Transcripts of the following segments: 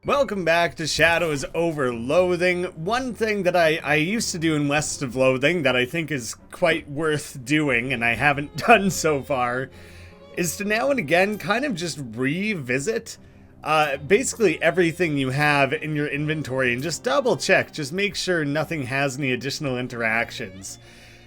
Welcome back to Shadows Over Loathing. One thing that I used to do in West of Loathing that I think is quite worth doing, and I haven't done so far, is to now and again kind of just revisit basically everything you have in your inventory and just double check, just make sure nothing has any additional interactions.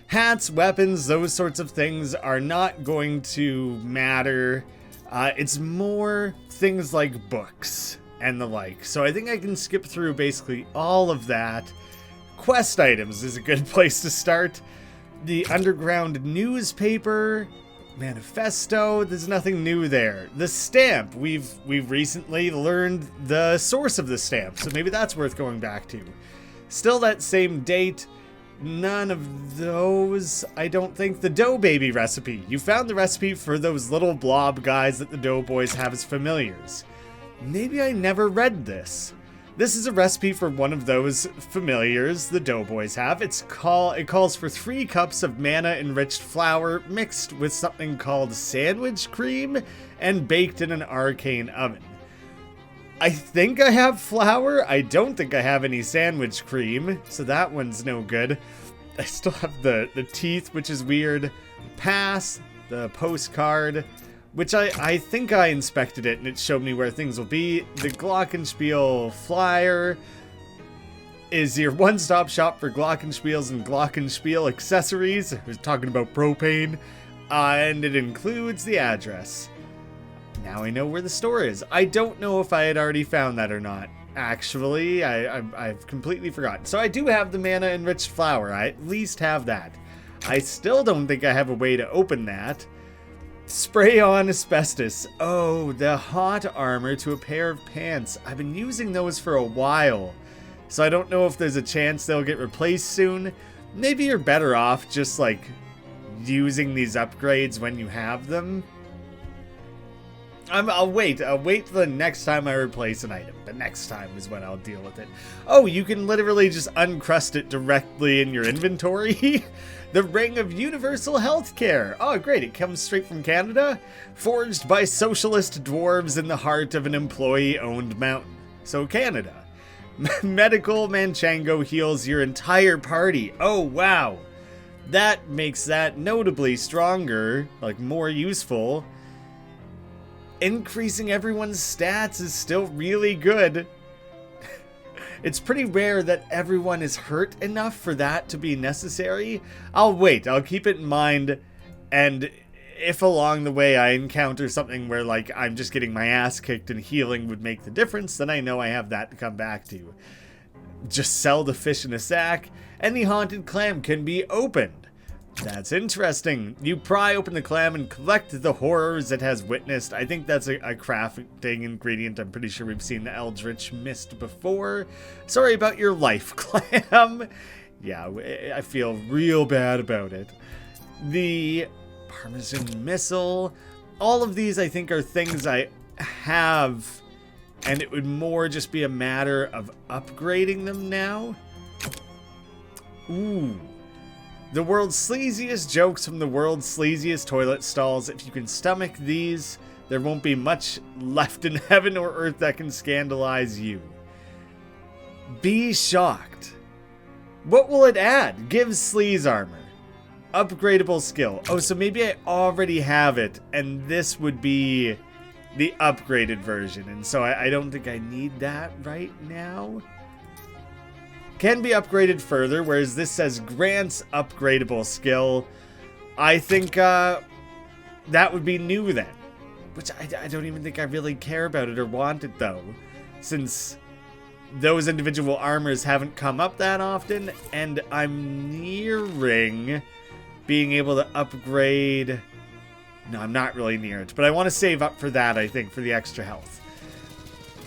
Hats, weapons, those sorts of things are not going to matter. It's more things like books and the like. So I think I can skip through basically all of that. Quest items is a good place to start. The underground newspaper, manifesto, there's nothing new there. The stamp, we've recently learned the source of the stamp, so maybe that's worth going back to. Still that same date. None of those, I don't think. The dough baby recipe. You found the recipe for those little blob guys that the doughboys have as familiars. Maybe I never read this. This is a recipe for one of those familiars the doughboys have. It calls for 3 cups of mana-enriched flour mixed with something called sandwich cream and baked in an arcane oven. I think I have flour. I don't think I have any sandwich cream, so that one's no good. I still have the teeth, which is weird. Pass, the postcard, which I think I inspected it and it showed me where things will be. The Glockenspiel flyer is your one-stop shop for Glockenspiels and Glockenspiel accessories. I was talking about propane, and it includes the address. Now I know where the store is. I don't know if I had already found that or not. Actually, I've completely forgotten. So I do have the mana-enriched flour. I at least have that. I still don't think I have a way to open that. Spray on asbestos. Oh, the hot armor to a pair of pants. I've been using those for a while, so I don't know if there's a chance they'll get replaced soon. Maybe you're better off just like using these upgrades when you have them. I'll wait the next time I replace an item. The next time is when I'll deal with it. Oh, you can literally just uncrust it directly in your inventory. The Ring of Universal Healthcare. Oh, great. It comes straight from Canada. Forged by socialist dwarves in the heart of an employee-owned mountain. So Canada. Medical Manchango heals your entire party. Oh, wow. That makes that notably stronger, like more useful. Increasing everyone's stats is still really good. It's pretty rare that everyone is hurt enough for that to be necessary. I'll wait. I'll keep it in mind. And if along the way I encounter something where like I'm just getting my ass kicked and healing would make the difference, then I know I have that to come back to. Just sell the fish in a sack. Any haunted clam can be opened. That's interesting. You pry open the clam and collect the horrors it has witnessed. I think that's a crafting ingredient. I'm pretty sure we've seen the Eldritch Mist before. Sorry about your life, clam. Yeah, I feel real bad about it. The Parmesan Missile. All of these, I think, are things I have, and it would more just be a matter of upgrading them now. Ooh. The world's sleaziest jokes from the world's sleaziest toilet stalls. If you can stomach these, there won't be much left in heaven or earth that can scandalize you. Be shocked. What will it add? Give sleaze armor. Upgradable skill. Oh, so maybe I already have it, and this would be the upgraded version. And so I don't think I need that right now. Can be upgraded further, whereas this says grants upgradable skill. I think that would be new then, which I don't even think I really care about it or want it though, since those individual armors haven't come up that often, and I'm nearing being able to upgrade. No, I'm not really near it, but I want to save up for that, I think, for the extra health.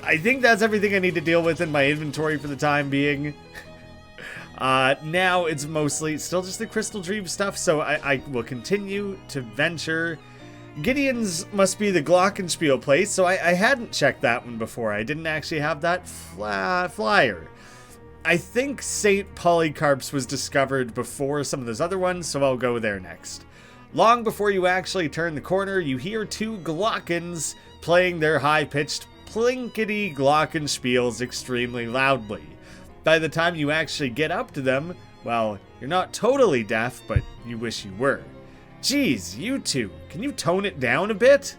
I think that's everything I need to deal with in my inventory for the time being. Now it's mostly still just the Crystal Dream stuff, so I will continue to venture. Gideon's must be the Glockenspiel place, so I hadn't checked that one before. I didn't actually have that flyer. I think St. Polycarp's was discovered before some of those other ones, so I'll go there next. Long before you actually turn the corner, you hear 2 Glockens playing their high-pitched plinkety glockenspiels extremely loudly. By the time you actually get up to them, well, you're not totally deaf, but you wish you were. Geez, you two, can you tone it down a bit?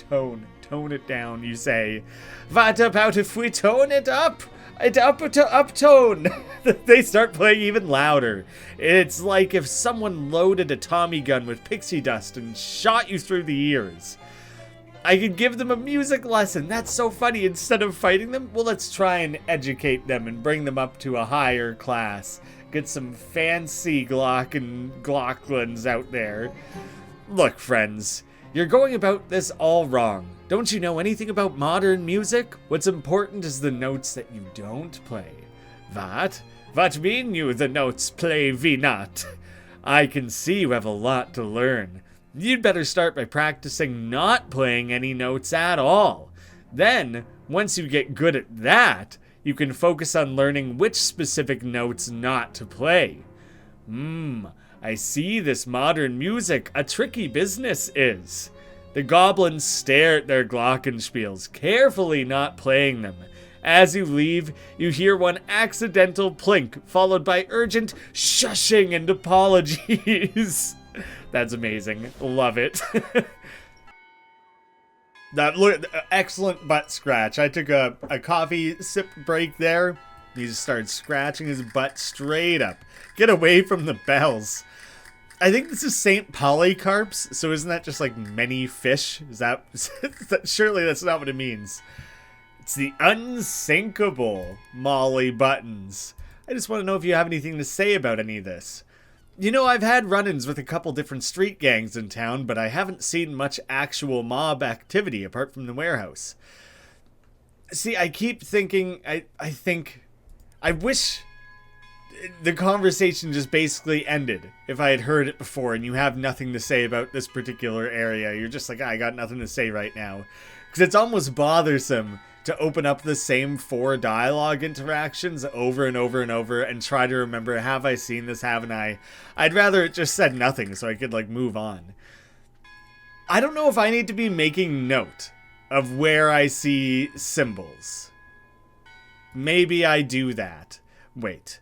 Tone it down, you say. What about if we tone it up? Uptone. They start playing even louder. It's like if someone loaded a Tommy gun with pixie dust and shot you through the ears. I could give them a music lesson. That's so funny. Instead of fighting them, well, let's try and educate them and bring them up to a higher class. Get some fancy Glocklins out there. Look, friends, you're going about this all wrong. Don't you know anything about modern music? What's important is the notes that you don't play. What? What mean you the notes play we not? I can see you have a lot to learn. You'd better start by practicing not playing any notes at all. Then, once you get good at that, you can focus on learning which specific notes not to play. I see this modern music a tricky business is. The goblins stare at their glockenspiels, carefully not playing them. As you leave, you hear one accidental plink, followed by urgent shushing and apologies. That's amazing. Love it. Excellent butt scratch. I took a coffee sip break there. He just started scratching his butt straight up. Get away from the bells. I think this is St. Polycarp's, so isn't that just like many fish? Is that surely that's not what it means. It's the unsinkable Molly Buttons. I just want to know if you have anything to say about any of this. You know, I've had run-ins with a couple different street gangs in town, but I haven't seen much actual mob activity apart from the warehouse. See, I keep thinking, I wish the conversation just basically ended if I had heard it before and you have nothing to say about this particular area. You're just like, I got nothing to say right now. Because it's almost bothersome to open up the same 4 dialogue interactions over and over and over and try to remember, have I seen this, haven't I? I'd rather it just said nothing so I could, like, move on. I don't know if I need to be making note of where I see symbols. Maybe I do that. Wait.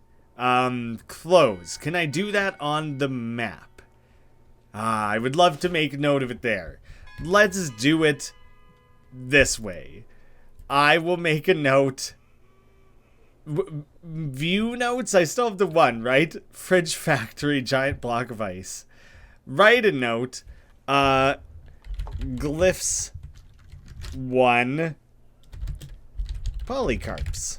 Close. Can I do that on the map? I would love to make note of it there. Let's do it this way. I will make a note. View notes? I still have the one, right? Fridge factory, giant block of ice. Write a note. Glyphs 1. Polycarps.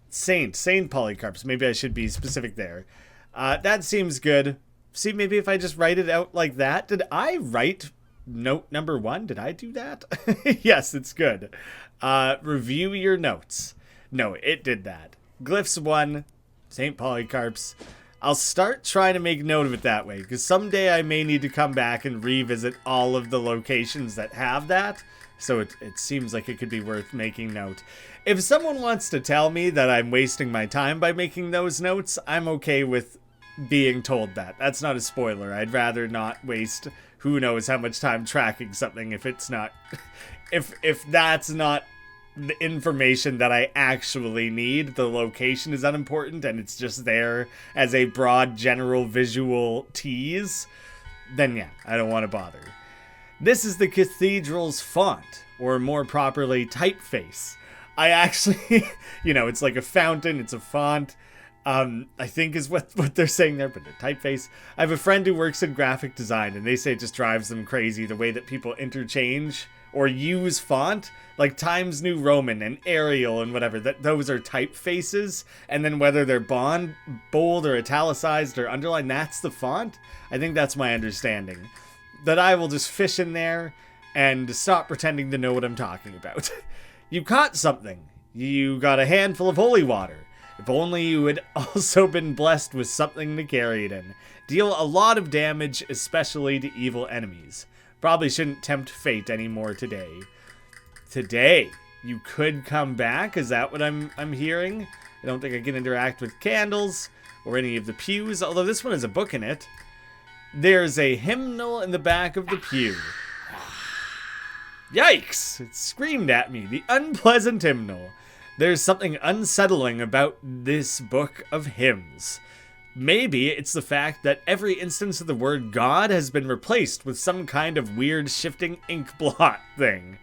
Saint Polycarps. Maybe I should be specific there. That seems good. See, maybe if I just write it out like that. Did I write note number 1? Did I do that? Yes, it's good. Review your notes. No, it did that. Glyphs 1, St. Polycarps. I'll start trying to make note of it that way, because someday I may need to come back and revisit all of the locations that have that, so it seems like it could be worth making note. If someone wants to tell me that I'm wasting my time by making those notes, I'm okay with being told that. That's not a spoiler. I'd rather not waste who knows how much time tracking something if it's not... if that's not the information that I actually need, the location is unimportant and it's just there as a broad general visual tease, then yeah, I don't want to bother. This is the Cathedral's font, or more properly, typeface. I actually, you know, it's like a fountain, it's a font, I think is what they're saying there, but a typeface. I have a friend who works in graphic design, and they say it just drives them crazy the way that people interchange or use font, like Times New Roman and Arial and whatever, that those are typefaces, and then whether they're bold or italicized or underlined, that's the font. I think that's my understanding. That I will just fish in there and stop pretending to know what I'm talking about. You caught something. You got a handful of holy water. If only you had also been blessed with something to carry it in. Deal a lot of damage, especially to evil enemies. Probably shouldn't tempt fate anymore today. Today, you could come back? Is that what I'm hearing? I don't think I can interact with candles or any of the pews, although this one has a book in it. There's a hymnal in the back of the pew. Yikes! It screamed at me, the unpleasant hymnal. There's something unsettling about this book of hymns. Maybe it's the fact that every instance of the word God has been replaced with some kind of weird shifting ink blot thing.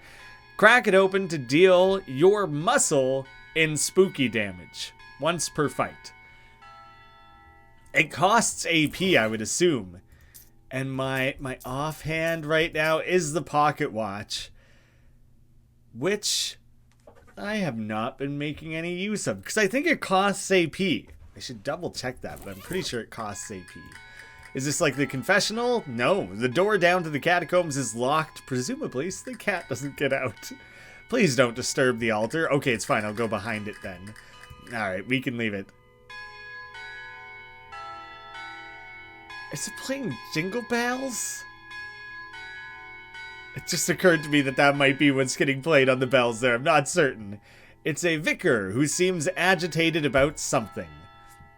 Crack it open to deal your muscle in spooky damage, once per fight. It costs AP, I would assume. And my offhand right now is the pocket watch, which I have not been making any use of, because I think it costs AP. I should double check that, but I'm pretty sure it costs AP. Is this like the confessional? No, the door down to the catacombs is locked, presumably, so the cat doesn't get out. Please don't disturb the altar. Okay, it's fine, I'll go behind it then. Alright, we can leave it. Is it playing Jingle Bells? It just occurred to me that that might be what's getting played on the bells there. I'm not certain. It's a vicar who seems agitated about something.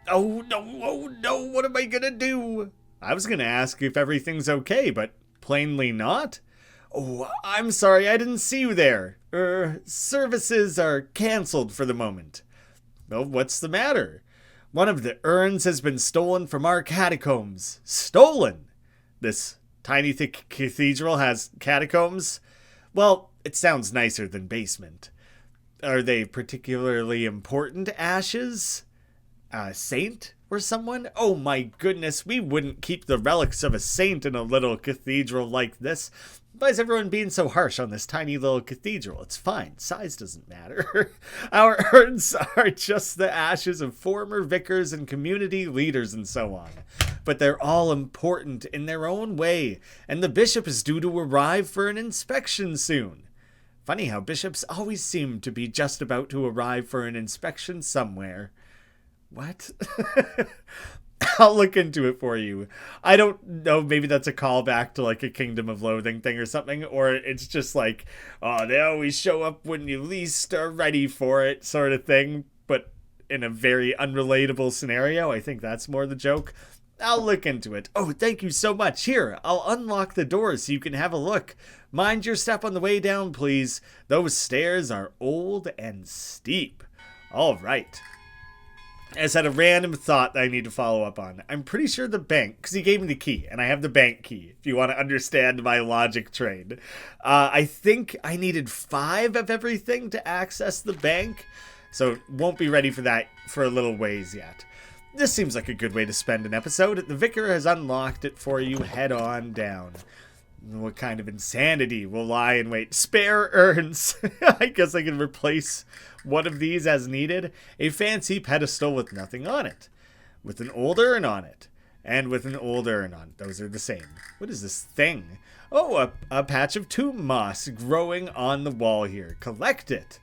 Oh no, what am I gonna do? I was gonna ask if everything's okay, but plainly not. Oh, I'm sorry, I didn't see you there. Services are cancelled for the moment. Oh, what's the matter? One of the urns has been stolen from our catacombs. Stolen? This tiny thick cathedral has catacombs? Well, it sounds nicer than basement. Are they particularly important ashes? A saint or someone? Oh my goodness, we wouldn't keep the relics of a saint in a little cathedral like this. Why is everyone being so harsh on this tiny little cathedral? It's fine, size doesn't matter. Our urns are just the ashes of former vicars and community leaders and so on. But they're all important in their own way, and the bishop is due to arrive for an inspection soon. Funny how bishops always seem to be just about to arrive for an inspection somewhere. What? I'll look into it for you. I don't know, maybe that's a callback to like a Kingdom of Loathing thing or something, or it's just like, oh, they always show up when you least are ready for it sort of thing, but in a very unrelatable scenario. I think that's more the joke. I'll look into it. Oh, thank you so much. Here, I'll unlock the doors so you can have a look. Mind your step on the way down, please. Those stairs are old and steep. All right. I just had a random thought that I need to follow up on. I'm pretty sure the bank, because he gave me the key, and I have the bank key, if you want to understand my logic train. I think I needed 5 of everything to access the bank, so won't be ready for that for a little ways yet. This seems like a good way to spend an episode. The vicar has unlocked it for you. Head on down. What kind of insanity will lie in wait? Spare urns. I guess I can replace one of these as needed. A fancy pedestal with nothing on it. With an old urn on it. And with an old urn on it. Those are the same. What is this thing? Oh, a patch of tomb moss growing on the wall here. Collect it.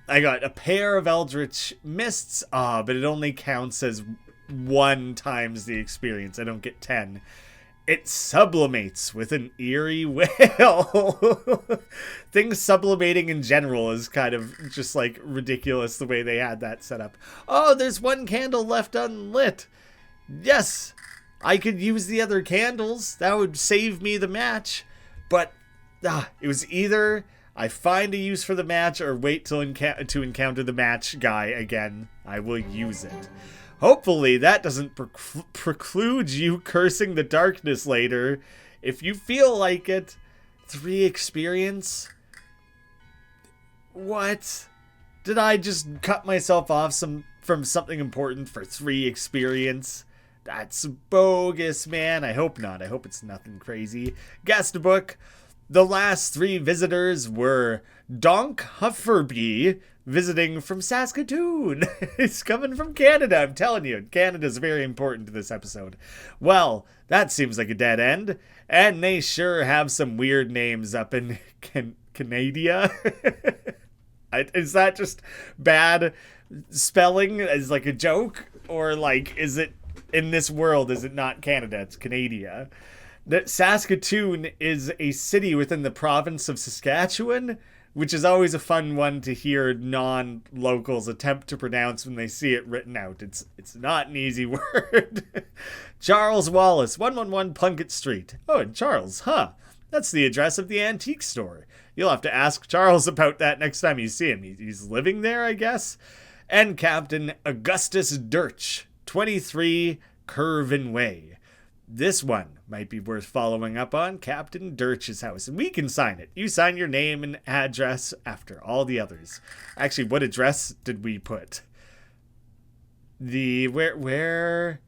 I got a pair of eldritch mists. But it only counts as 1 times the experience. I don't get 10. It sublimates with an eerie wail. Things sublimating in general is kind of just like ridiculous the way they had that set up. Oh, there's 1 candle left unlit. Yes, I could use the other candles. That would save me the match. But it was either I find a use for the match or wait till to encounter the match guy again. I will use it. Hopefully that doesn't preclude you cursing the darkness later. If you feel like it. 3 experience? What? Did I just cut myself off from something important for 3 experience? That's bogus, man. I hope not. I hope it's nothing crazy. Guest book. The last 3 visitors were Donk Hufferby, visiting from Saskatoon. It's coming from Canada, I'm telling you. Canada's very important to this episode. Well, that seems like a dead end. And they sure have some weird names up in Canada. Is that just bad spelling as like a joke? Or like, is it, in this world, is it not Canada? It's Canada. That Saskatoon is a city within the province of Saskatchewan, which is always a fun one to hear non-locals attempt to pronounce when they see it written out. It's not an easy word. Charles Wallace, 111 Plunkett Street. Oh, and Charles, huh? That's the address of the antique store. You'll have to ask Charles about that next time you see him. He's living there, I guess. And Captain Augustus Dirch, 23 Curvin Way. This one might be worth following up on, Captain Dirch's house. And we can sign it. You sign your name and address after all the others. Actually, what address did we put? Where?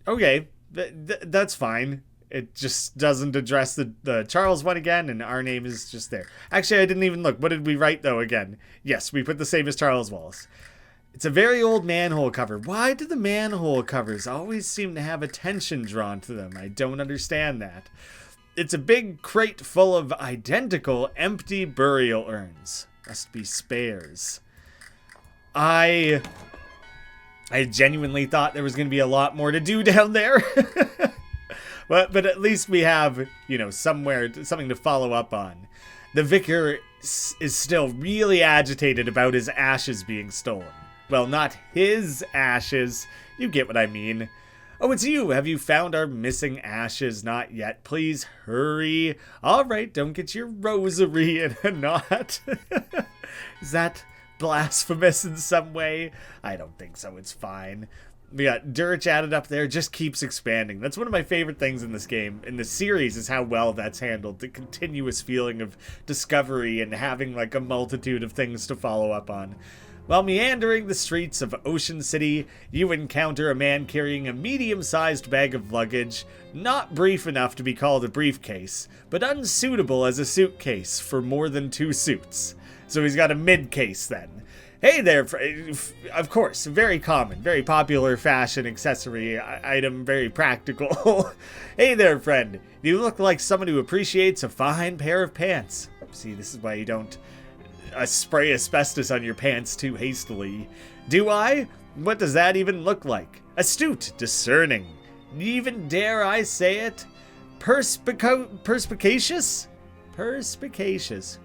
Okay, that's fine. It just doesn't address the Charles one again, and our name is just there. Actually, I didn't even look. What did we write, though, again? Yes, we put the same as Charles Wallace. It's a very old manhole cover. Why do the manhole covers always seem to have attention drawn to them? I don't understand that. It's a big crate full of identical empty burial urns. Must be spares. I genuinely thought there was going to be a lot more to do down there. But at least we have, something to follow up on. The vicar is still really agitated about his ashes being stolen. Well, not his ashes. You get what I mean. Oh, it's you. Have you found our missing ashes? Not yet. Please hurry. All right, don't get your rosary in a knot. Is that blasphemous in some way? I don't think so. It's fine. We got Dirch added up there, just keeps expanding. That's one of my favorite things in this game, in the series, is how well that's handled. The continuous feeling of discovery and having like a multitude of things to follow up on. While meandering the streets of Ocean City, you encounter a man carrying a medium-sized bag of luggage, not brief enough to be called a briefcase, but unsuitable as a suitcase for more than 2 suits. So he's got a mid-case then. Hey there, of course, very common, very popular fashion accessory item, very practical. Hey there, friend. You look like someone who appreciates a fine pair of pants. See, this is why you don't spray asbestos on your pants too hastily. Do I? What does that even look like? Astute, discerning. Even dare I say it? Perspicacious? Perspicacious.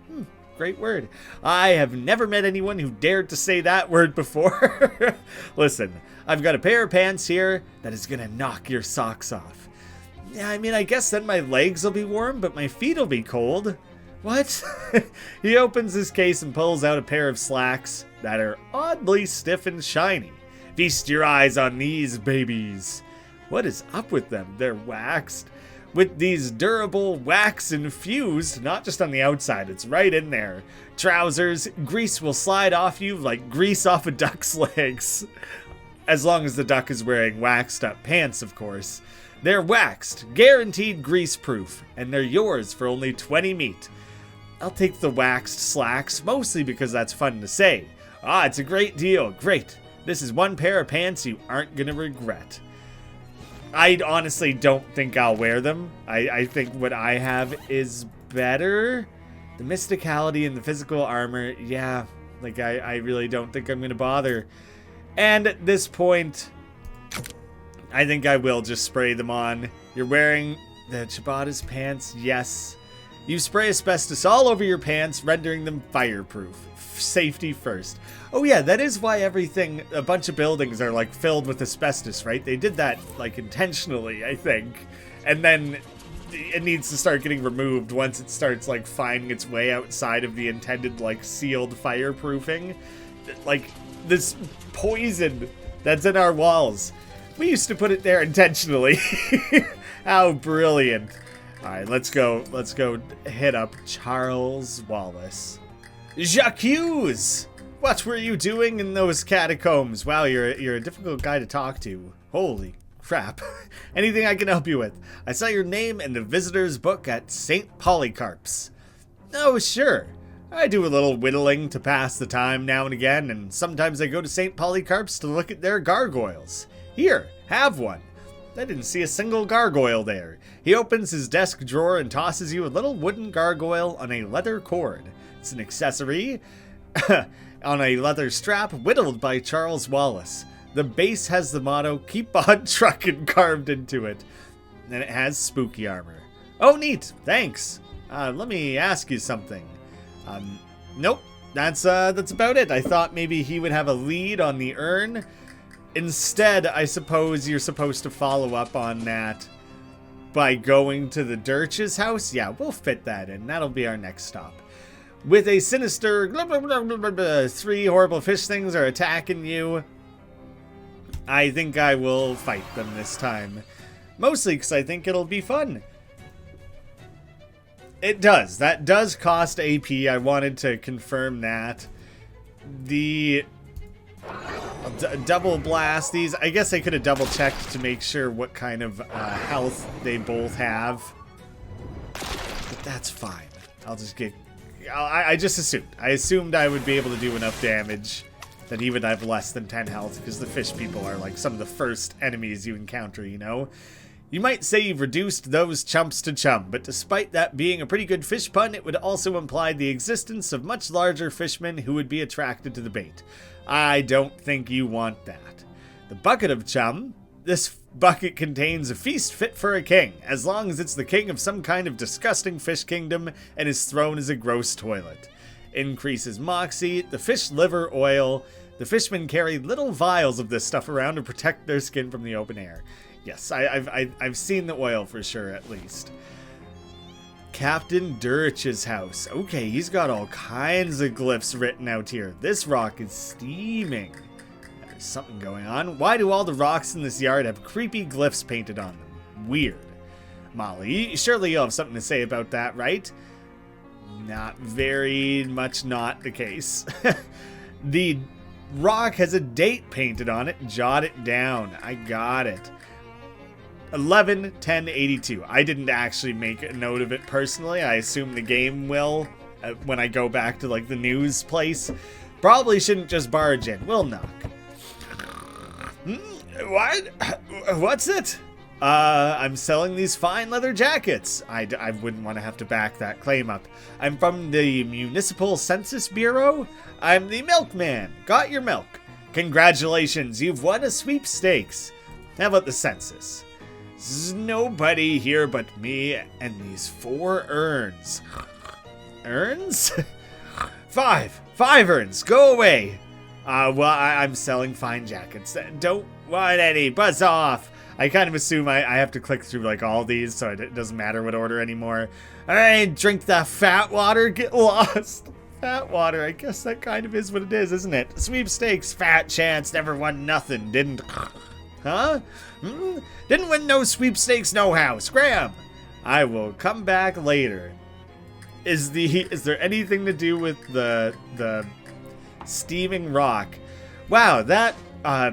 Great word. I have never met anyone who dared to say that word before. Listen, I've got a pair of pants here that is gonna knock your socks off. Yeah, I mean, I guess then my legs will be warm, but my feet will be cold. What? He opens his case and pulls out a pair of slacks that are oddly stiff and shiny. Feast your eyes on these babies. What is up with them? They're waxed. With these durable, wax-infused, not just on the outside, it's right in there. Trousers, grease will slide off you like grease off a duck's legs. As long as the duck is wearing waxed-up pants, of course. They're waxed, guaranteed grease-proof, and they're yours for only 20 meat. I'll take the waxed slacks, mostly because that's fun to say. Ah, it's a great deal, great. This is one pair of pants you aren't gonna regret. I honestly don't think I'll wear them. I think what I have is better. The mysticality and the physical armor, yeah, like I really don't think I'm gonna bother. And at this point, I think I will just spray them on. You're wearing the Ciabatta's pants, yes. You spray asbestos all over your pants, rendering them fireproof. Safety first. Oh yeah, that is why a bunch of buildings are like filled with asbestos, right? They did that like intentionally, I think. And then it needs to start getting removed once it starts like finding its way outside of the intended like sealed fireproofing. Like this poison that's in our walls. We used to put it there intentionally. How brilliant. All right, let's go hit up Charles Wallace. Jacques, what were you doing in those catacombs? Wow, you're a difficult guy to talk to. Holy crap. Anything I can help you with? I saw your name in the visitor's book at St. Polycarp's. Oh, sure. I do a little whittling to pass the time now and again, and sometimes I go to St. Polycarp's to look at their gargoyles. Here, have one. I didn't see a single gargoyle there. He opens his desk drawer and tosses you a little wooden gargoyle on a leather cord. It's an accessory on a leather strap whittled by Charles Wallace. The base has the motto, "Keep on truckin'," carved into it. And it has spooky armor. Oh, neat. Thanks. Let me ask you something. Nope. That's about it. I thought maybe he would have a lead on the urn. Instead, I suppose you're supposed to follow up on that. by going to the Dirch's house? Yeah, we'll fit that in. That'll be our next stop. With a sinister 3 horrible fish things are attacking you. I think I will fight them this time. Mostly because I think it'll be fun. It does. That does cost AP. I wanted to confirm that. The double blast these. I guess I could have double checked to make sure what kind of health they both have. But that's fine. I'll just get... I just assumed. I assumed I would be able to do enough damage that he would have less than 10 health, because the fish people are like some of the first enemies you encounter, you know? You might say you've reduced those chumps to chum, but despite that being a pretty good fish pun, it would also imply the existence of much larger fishmen who would be attracted to the bait. I don't think you want that. The bucket of chum. This bucket contains a feast fit for a king, as long as it's the king of some kind of disgusting fish kingdom and is thrown as a gross toilet. Increases moxie, the fish liver oil. The fishmen carry little vials of this stuff around to protect their skin from the open air. Yes, I've seen the oil for sure, at least. Captain Dirch's house. Okay, he's got all kinds of glyphs written out here. This rock is steaming. There's something going on. Why do all the rocks in this yard have creepy glyphs painted on them? Weird. Molly, surely you'll have something to say about that, right? Not very much not the case. The rock has a date painted on it. Jot it down. I got it. 11/10/82. I didn't actually make a note of it personally. I assume the game will when I go back to like the news place. Probably shouldn't just barge in. We'll knock. What? What's it? I'm selling these fine leather jackets. I wouldn't want to have to back that claim up. I'm from the Municipal Census Bureau. I'm the milkman. Got your milk. Congratulations, you've won a sweepstakes. How about the census? There's nobody here but me and these 4 urns. Urns? 5 urns. Go away. Well, I'm selling fine jackets. Don't want any. Buzz off. I kind of assume I have to click through like all these, so it doesn't matter what order anymore. Alright, drink the fat water, get lost. Fat water, I guess that kind of is what it is, isn't it? Sweepstakes, fat chance, never won nothing, didn't... Huh? Didn't win no sweepstakes, no house. Graeme, I will come back later. Is there anything to do with the steaming rock? Wow, that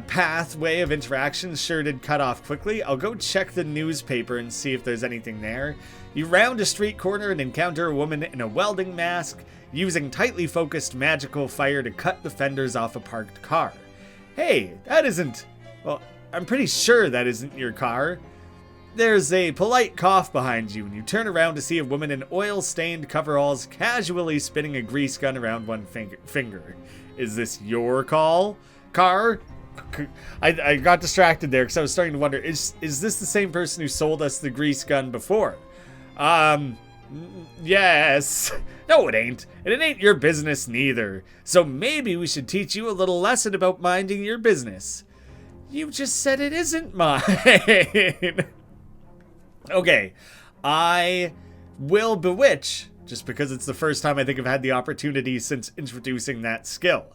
pathway of interaction sure did cut off quickly. I'll go check the newspaper and see if there's anything there. You round a street corner and encounter a woman in a welding mask using tightly focused magical fire to cut the fenders off a parked car. Hey, that isn't... Well, I'm pretty sure that isn't your car. There's a polite cough behind you, and you turn around to see a woman in oil-stained coveralls casually spinning a grease gun around one finger. Is this your car? I got distracted there because I was starting to wonder, is this the same person who sold us the grease gun before? Yes. No, it ain't. And it ain't your business neither. So maybe we should teach you a little lesson about minding your business. You just said it isn't mine. Okay, I will bewitch, just because it's the first time I think I've had the opportunity since introducing that skill.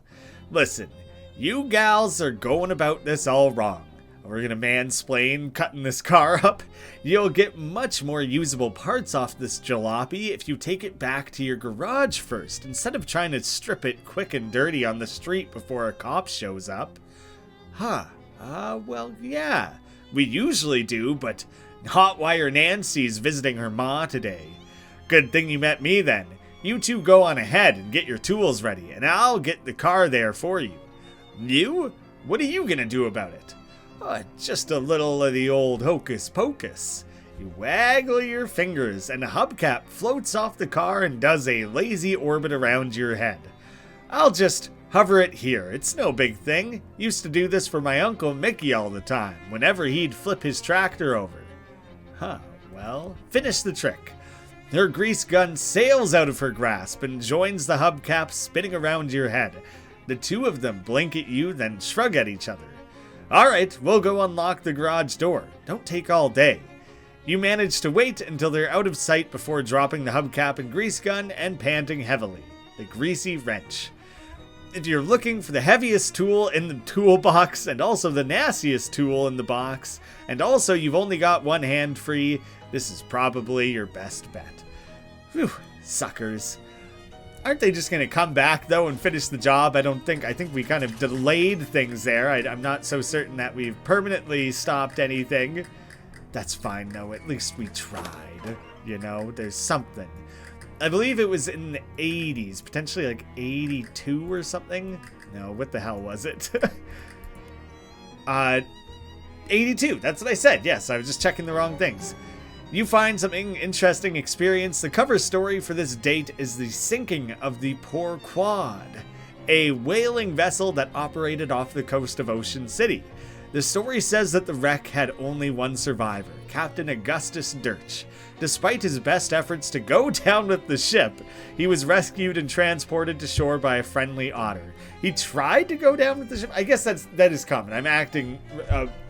Listen, you gals are going about this all wrong. We're gonna mansplain cutting this car up. You'll get much more usable parts off this jalopy if you take it back to your garage first, instead of trying to strip it quick and dirty on the street before a cop shows up. Huh. Well, yeah, we usually do, but Hotwire Nancy's visiting her ma today. Good thing you met me then. You two go on ahead and get your tools ready, and I'll get the car there for you. You? What are you gonna do about it? Just a little of the old hocus pocus. You waggle your fingers, and a hubcap floats off the car and does a lazy orbit around your head. I'll just... hover it here. It's no big thing. Used to do this for my Uncle Mickey all the time, whenever he'd flip his tractor over. Huh, well, finish the trick. Her grease gun sails out of her grasp and joins the hubcap spinning around your head. The two of them blink at you, then shrug at each other. Alright, we'll go unlock the garage door. Don't take all day. You manage to wait until they're out of sight before dropping the hubcap and grease gun and panting heavily. The greasy wrench. If you're looking for the heaviest tool in the toolbox and also the nastiest tool in the box, and also you've only got one hand free, this is probably your best bet. Whew, suckers. Aren't they just going to come back, though, and finish the job? I think we kind of delayed things there. I'm not so certain that we've permanently stopped anything. That's fine, though. At least we tried. You know, there's something. I believe it was in the 80s, potentially like 82 or something. No, what the hell was it? 82, that's what I said. Yes, I was just checking the wrong things. You find something interesting experience. The cover story for this date is the sinking of the Poor Quad, a whaling vessel that operated off the coast of Ocean City. The story says that the wreck had only one survivor, Captain Augustus Dirch. Despite his best efforts to go down with the ship, he was rescued and transported to shore by a friendly otter. He tried to go down with the ship? I guess that is common. I'm acting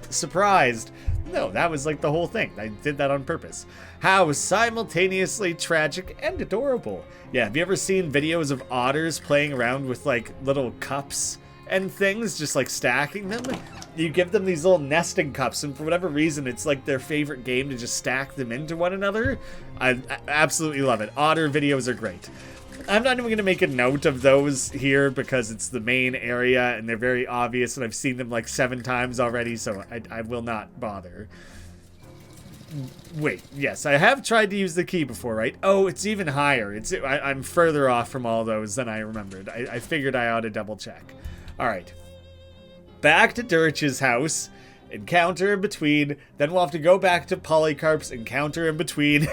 surprised. No, that was like the whole thing. I did that on purpose. How simultaneously tragic and adorable. Yeah, have you ever seen videos of otters playing around with like little cups and things, just like stacking them? You give them these little nesting cups, and for whatever reason, it's like their favorite game to just stack them into one another. I absolutely love it. Otter videos are great. I'm not even going to make a note of those here because it's the main area and they're very obvious, and I've seen them like 7 times already, so I will not bother. Wait, yes, I have tried to use the key before, right? Oh, it's even higher. I'm further off from all those than I remembered. I figured I ought to double check. All right. Back to Dirch's house. Encounter in between. Then we'll have to go back to Polycarp's encounter in between.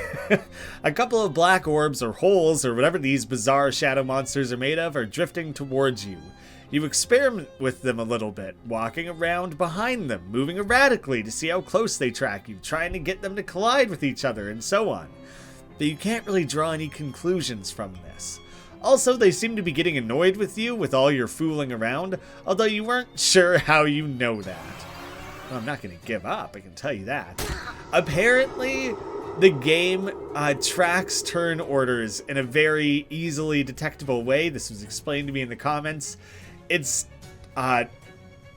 A couple of black orbs or holes or whatever these bizarre shadow monsters are made of are drifting towards you. You experiment with them a little bit, walking around behind them, moving erratically to see how close they track you, trying to get them to collide with each other, and so on. But you can't really draw any conclusions from this. Also, they seem to be getting annoyed with you with all your fooling around, although you weren't sure how you know that. Well, I'm not going to give up, I can tell you that. Apparently, the game tracks turn orders in a very easily detectable way. This was explained to me in the comments. It's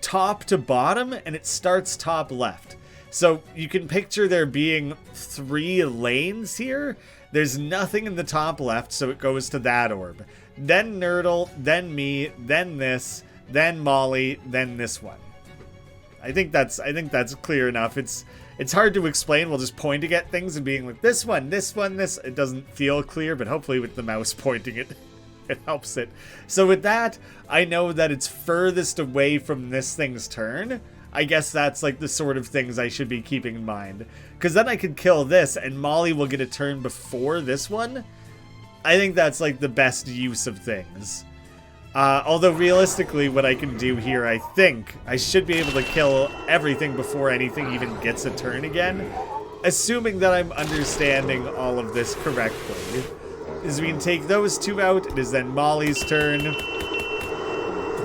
top to bottom, and it starts top left. So you can picture there being 3 lanes here. There's nothing in the top left, so it goes to that orb. Then Nurdle, then me, then this, then Molly, then this one. I think that's clear enough. It's hard to explain. We'll just pointing at things and being like, this one, this one, this. It doesn't feel clear, but hopefully with the mouse pointing it, it helps it. So with that, I know that it's furthest away from this thing's turn. I guess that's like the sort of things I should be keeping in mind. Because then I could kill this and Molly will get a turn before this one. I think that's like the best use of things. Although realistically what I can do here, I think I should be able to kill everything before anything even gets a turn again. Assuming that I'm understanding all of this correctly. Is we can take those 2 out. It is then Molly's turn.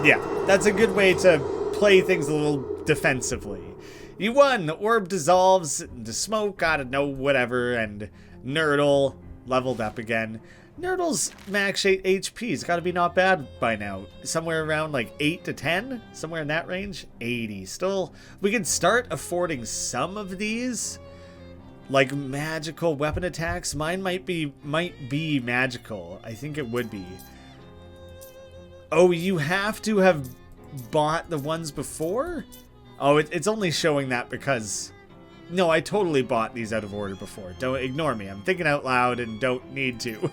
Yeah, that's a good way to play things a little defensively. You won! The orb dissolves into smoke, I don't know, whatever, and Nurdle leveled up again. Nurdle's max HP's gotta be not bad by now. Somewhere around like 8 to 10? Somewhere in that range? 80. Still, we can start affording some of these. Like magical weapon attacks. Mine might be magical. I think it would be. Oh, you have to have bought the ones before? Oh, it's only showing that because... No, I totally bought these out of order before. Don't ignore me. I'm thinking out loud and don't need to.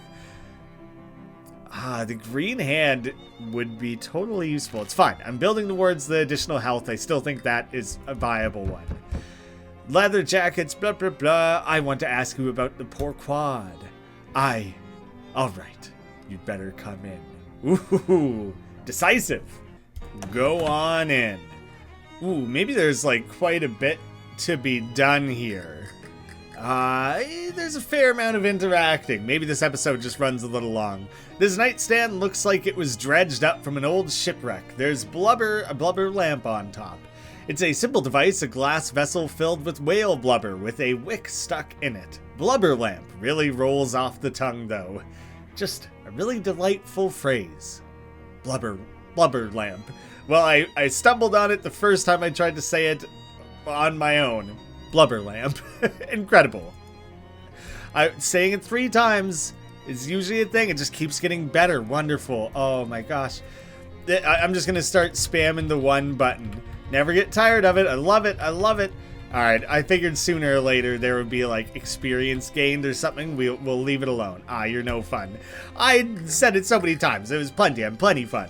The green hand would be totally useful. It's fine. I'm building towards the additional health. I still think that is a viable one. Leather jackets, blah, blah, blah. I want to ask you about the poor quad. All right. You'd better come in. Ooh, decisive. Go on in. Ooh, maybe there's like quite a bit to be done here. There's a fair amount of interacting. Maybe this episode just runs a little long. This nightstand looks like it was dredged up from an old shipwreck. There's a blubber lamp on top. It's a simple device, a glass vessel filled with whale blubber with a wick stuck in it. Blubber lamp really rolls off the tongue though. Just a really delightful phrase. Blubber lamp. Well, I stumbled on it the first time I tried to say it on my own. Blubber lamp. Incredible. Saying it 3 times is usually a thing. It just keeps getting better. Wonderful. Oh my gosh. I'm just going to start spamming the 1 button. Never get tired of it. I love it. I love it. Alright, I figured sooner or later there would be like experience gained or something. We'll leave it alone. You're no fun. I said it so many times. It was plenty fun.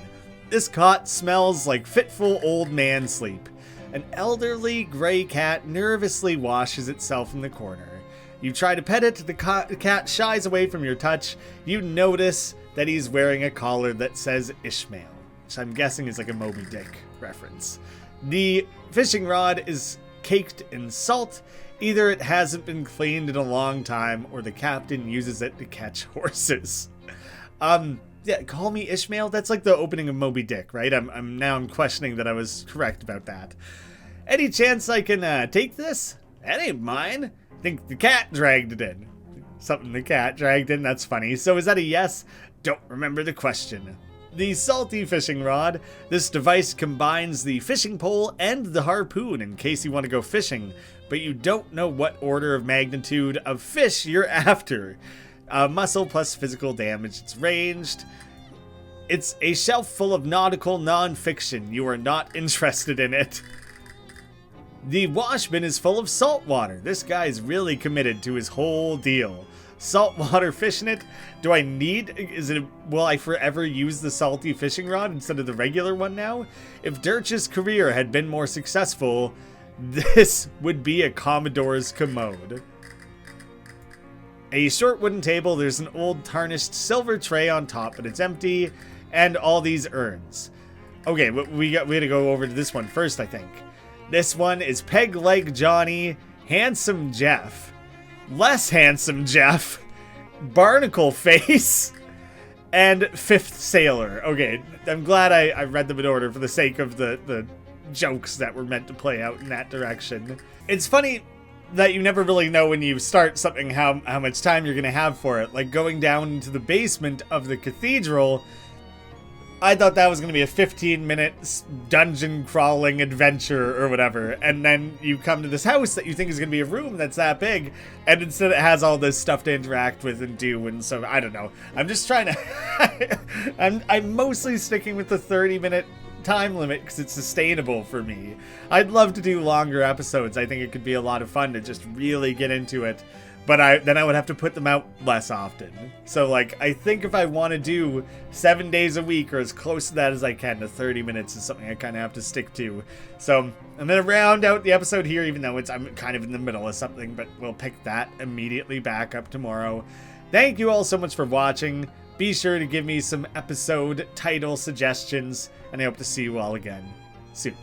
This cot smells like fitful old man sleep. An elderly gray cat nervously washes itself in the corner. You try to pet it, the cat shies away from your touch. You notice that he's wearing a collar that says Ishmael, which I'm guessing is like a Moby Dick reference. The fishing rod is caked in salt. Either it hasn't been cleaned in a long time, or the captain uses it to catch horses. Yeah, call me Ishmael. That's like the opening of Moby Dick, right? I'm questioning that I was correct about that. Any chance I can take this? That ain't mine. I think the cat dragged it in. Something the cat dragged in, that's funny. So is that a yes? Don't remember the question. The salty fishing rod. This device combines the fishing pole and the harpoon in case you want to go fishing, but you don't know what order of magnitude of fish you're after. Muscle plus physical damage. It's ranged. It's a shelf full of nautical non-fiction. You are not interested in it. The wash bin is full of salt water. This guy's really committed to his whole deal. Saltwater fish in it? Do I need... Will I forever use the salty fishing rod instead of the regular one now? If Dirch's career had been more successful, this would be a Commodore's commode. A short wooden table, there's an old tarnished silver tray on top, but it's empty, and all these urns. Okay, we gotta go over to this one first, I think. This one is Peg Leg Johnny, Handsome Jeff, Less Handsome Jeff, Barnacle Face, and Fifth Sailor. Okay, I'm glad I read them in order for the sake of the jokes that were meant to play out in that direction. It's funny that you never really know when you start something how much time you're gonna have for it. Like going down into the basement of the Cathedral, I thought that was gonna be a 15-minute dungeon crawling adventure or whatever, and then you come to this house that you think is gonna be a room that's that big, and instead it has all this stuff to interact with and do, and so I don't know. I'm just trying to I'm mostly sticking with the 30-minute time limit because it's sustainable for me. I'd love to do longer episodes. I think it could be a lot of fun to just really get into it, but then I would have to put them out less often. So like, I think if I want to do 7 days a week or as close to that as I can, to 30 minutes is something I kind of have to stick to. So I'm gonna round out the episode here, even though I'm kind of in the middle of something, but we'll pick that immediately back up tomorrow. Thank you all so much for watching. Be sure to give me some episode title suggestions, and I hope to see you all again soon.